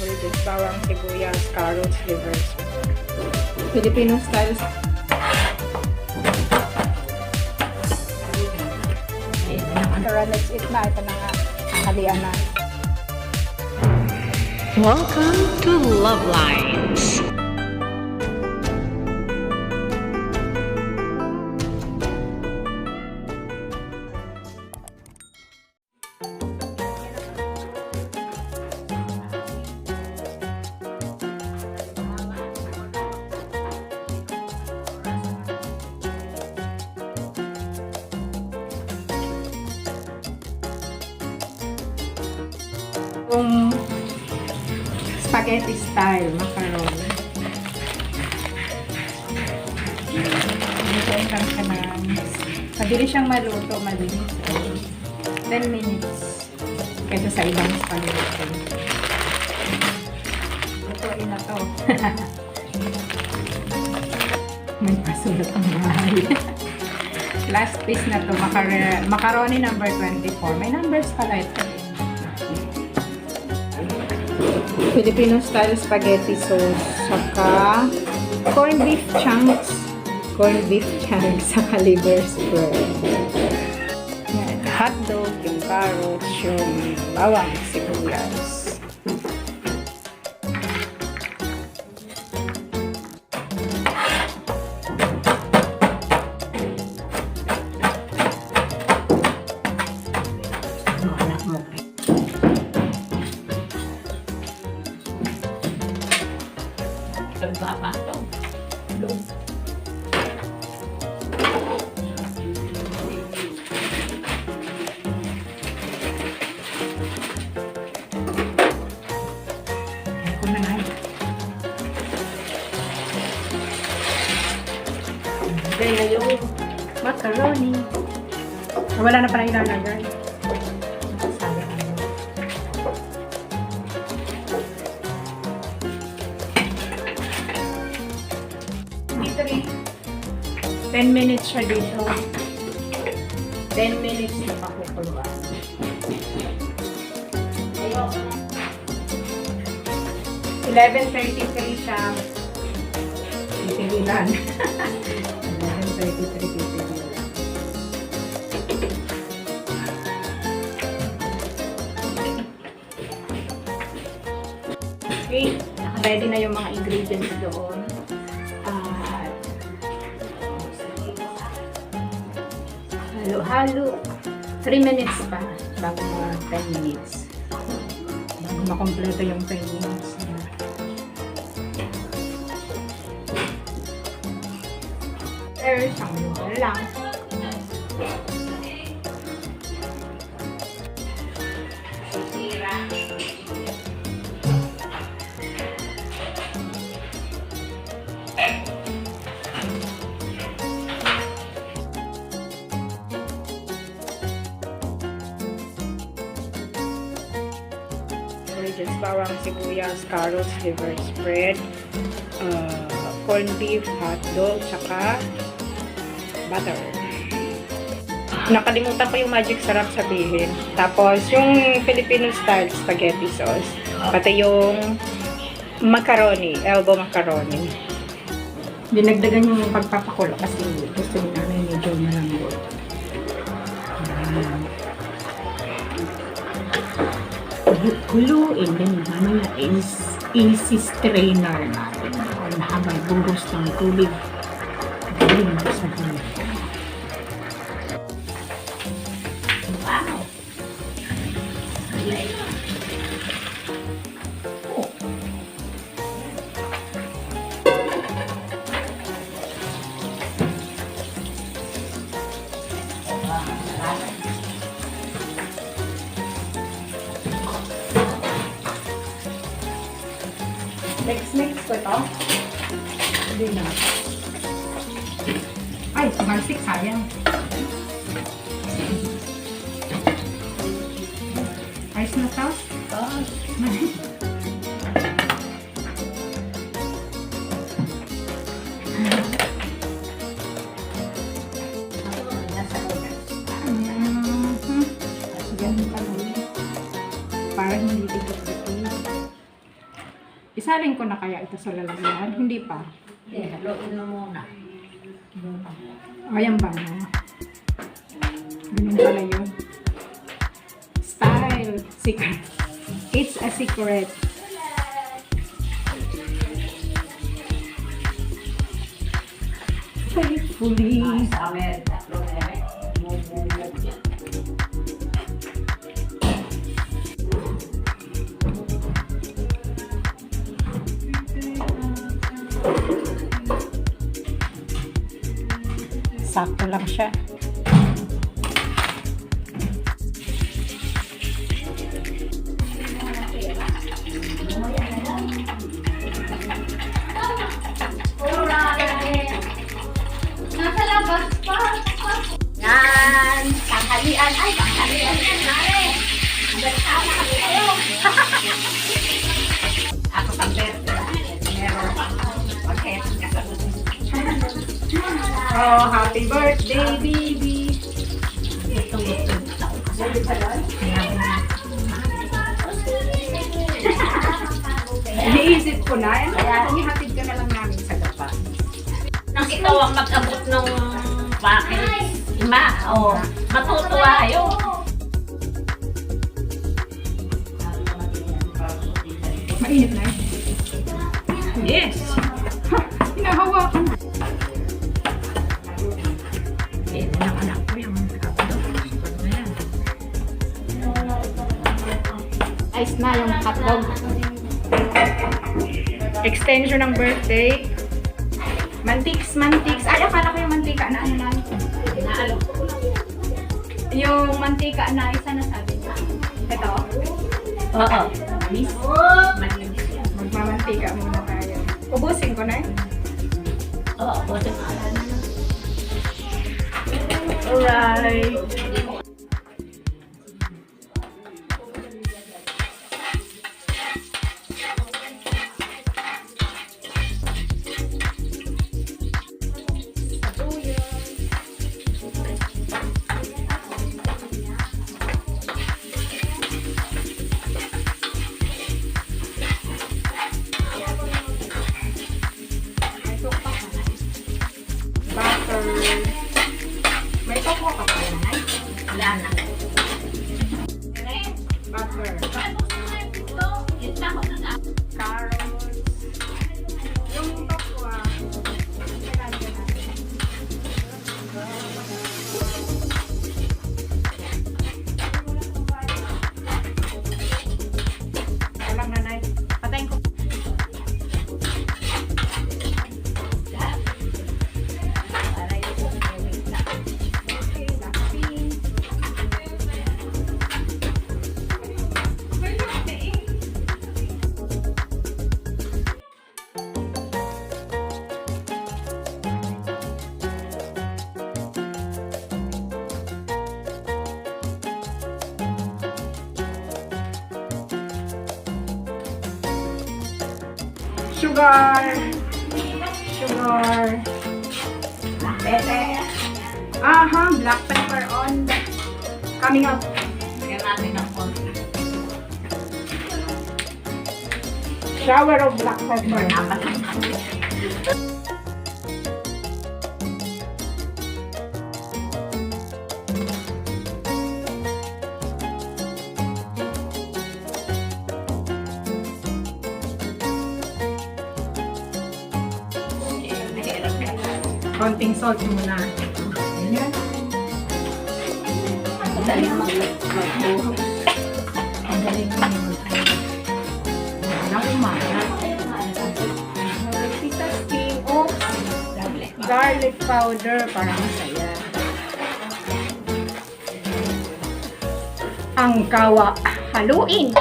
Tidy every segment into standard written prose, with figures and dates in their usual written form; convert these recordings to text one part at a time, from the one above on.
ingredients, bawang, sibuyas, carrots, livers. Filipino style. Tara, let's eat na. Ito na nga. Halian na. Welcome to LuvLiNes. Yung spaghetti style macaroni. Hintayin lang siya ng mabilis siyang maluto, malinis. 10 minutes kaysa sa ibang spaghetti. Lutuin na to. May pasulat ang mahal. Last piece na to, macaroni number 24. May numbers pala ito. Filipino style spaghetti sauce, saka corned beef chunks, saka liver spread. Hotdog, yung carrots, yung bawang, sibuyas. Kaya yung macaroni. Wala na pala ilalagay. Sayang ano. 10 minutes siya dito. 10 minutes na pakukuluan. 11:33 siya. Titigilan. 11:33 titigilan. Okay. Ready na yung mga ingredients doon. Halo-halo. 3 minutes pa. Bago mga 10 minutes. Bago makompleto yung 10 minutes. Isang minuto lang. Ingredients, bawang, sibuyas, carrots, liver spread, corned beef, hotdog, saka butter. Nakalimutan ko yung magic sarap sabihin. Tapos, yung Filipino style spaghetti sauce. Pati yung macaroni, elbow macaroni. Dinagdagan yung pagpapakulo kasi gusto niya namin medyo malambot. Kuluin din mamaya isi-strainer natin habang buros ng tubig. Galing mo sa tubig. Wow! Oh. Mix ko ito. Hindi na. Ay, sumansik, sayang. Ayos na ito? Ganun pa lang. Parang hindi dito. Isalin ko na kaya ito sa lalagyan? Hindi pa. Haluin mo muna. Ayan ba mo? Ganun pala yun. Style. Secret. It's a secret. Faithfully. Sakto lang siya. Nasa labas pa. Yan. Tanghalian. Ay, tanghalian yan, Nare. Bersama kami kayo. Ako pang meron. Okay. Oh, happy birthday, baby! Iniisip ko na, ihatid ka na lang namin sa gapa. Nang ikaw ang mag-abot ng package, ima, o, matutuwa kayo. Mainit na eh. Yes. Hinahawakan. Yan ang anak ko yung hotdog. Ayan. Ice na yung hotdog. Extension ng birthday. Mantiks. Ay, akala ko yung mantika na ano na. Naalok ko lang. Yung mantika na isa na sabi niya. Ito. Oo. Manis. Manis yan. Magmamantika muna tayo. Ubusin ko na eh. Oo, bote ka. Alright. Butter. May cocoa ka pa yan, ay? Wala na. Butter. Carrots. Yung tokwa. Kailangan ka natin. Walang nanay. Patayin ko. Sugar. Pepper. Aha, black pepper on. Coming up. Lagyan natin ng konti. Shower of black pepper. Dapat lang natin. Konting salt muna. Ayan. Madali mag-buhos. Madali mag-buhos. Alam mo, Tita Sting, oops. Garlic powder para masaya. Ang kawa. Haluin.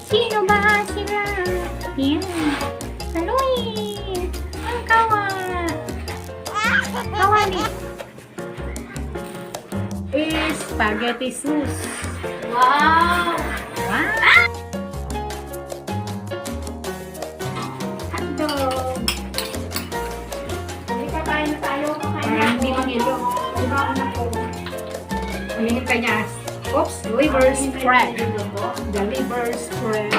Sino ba sila? Yan. Haluin. Ang kawa. Kawali. Spaghetti sauce. Wow! Wow! Hotdog. Hindi ka kain na tayo. Parang hindi mangilo. Huwag na po. Yung kanya, oops, liver spread. The liver spread.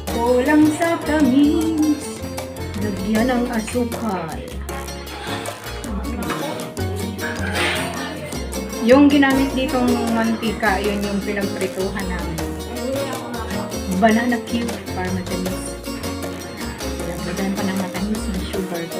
Kulang sa tamis, lagyan ng asukal. Yung ginamit ditong mantika, yun yung pinagprituhan namin. Banana cube para matamis. Lagyan pa ng matamis na sugar ko.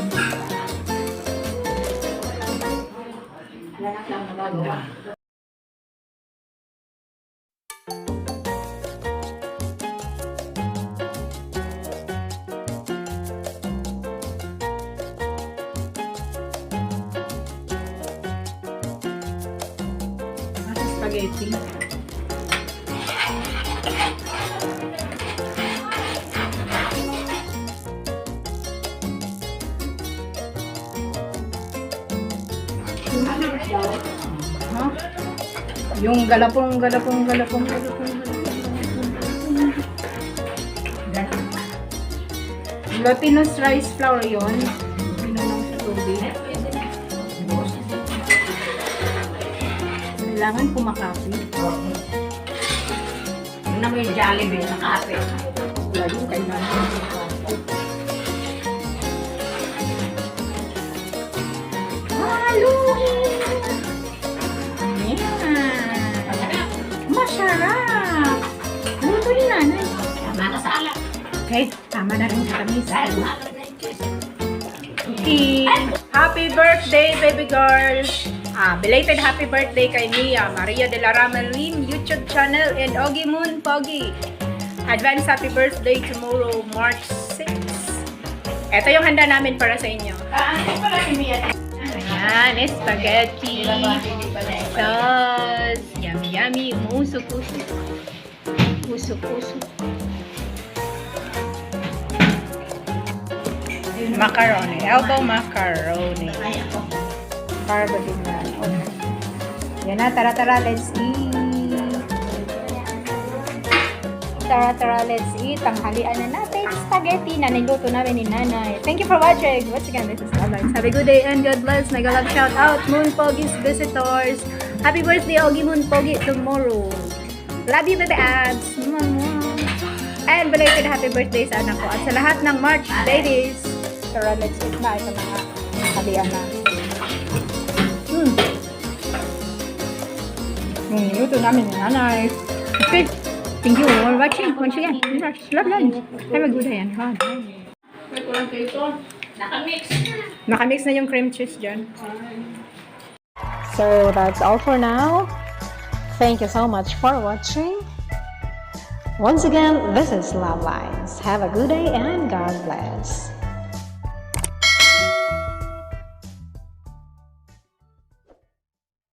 Spaghetti. Huh? Yung galapong. Glutinous rice flour yun. Pinanong sa tubig. Kailangan kumakapi. Yung na may Jollibee sa kape. Wala yung kailangan kumakapi. Haluin! Yeah! Masarap! Luto ni nanay. Tama na sa alak. Okay, tama na rin sa tamis. Dahil mahal na yung cheese. Okay. Happy birthday, baby girl! Belated happy birthday kay Mia Maria de la Ramalin YouTube channel and Ogie Moon Pogi. Advance happy birthday tomorrow, March 6. Ito yung handa namin para sa inyo. Para si Mia. Ayan, spaghetti, sauce, yummy, usok. Macaroni, elbow macaroni. Para ba din yan? Okay. Yan na, tara, let's eat. Let's eat. Tanghalian na natin spaghetti na niluto namin ni Nanay. Thank you for watching. Once again, this is LuvLiNes. Have a good day and God bless. Mega love shout out, Moon Pogi's visitors. Happy birthday, Ogie Moon Pogi, tomorrow. Love you, baby abs. And belated happy birthday sa anak ko. At sa lahat ng March babies. Tara, let's eat na. Ito mga halian na. Niluto namin ni Nanay. Okay. Thank you for watching. Once again, LuvLiNes. Have a good day and God. Nakamix na yung cream cheese dyan. So, that's all for now. Thank you so much for watching. Once again, this is LuvLiNes. Have a good day and God bless.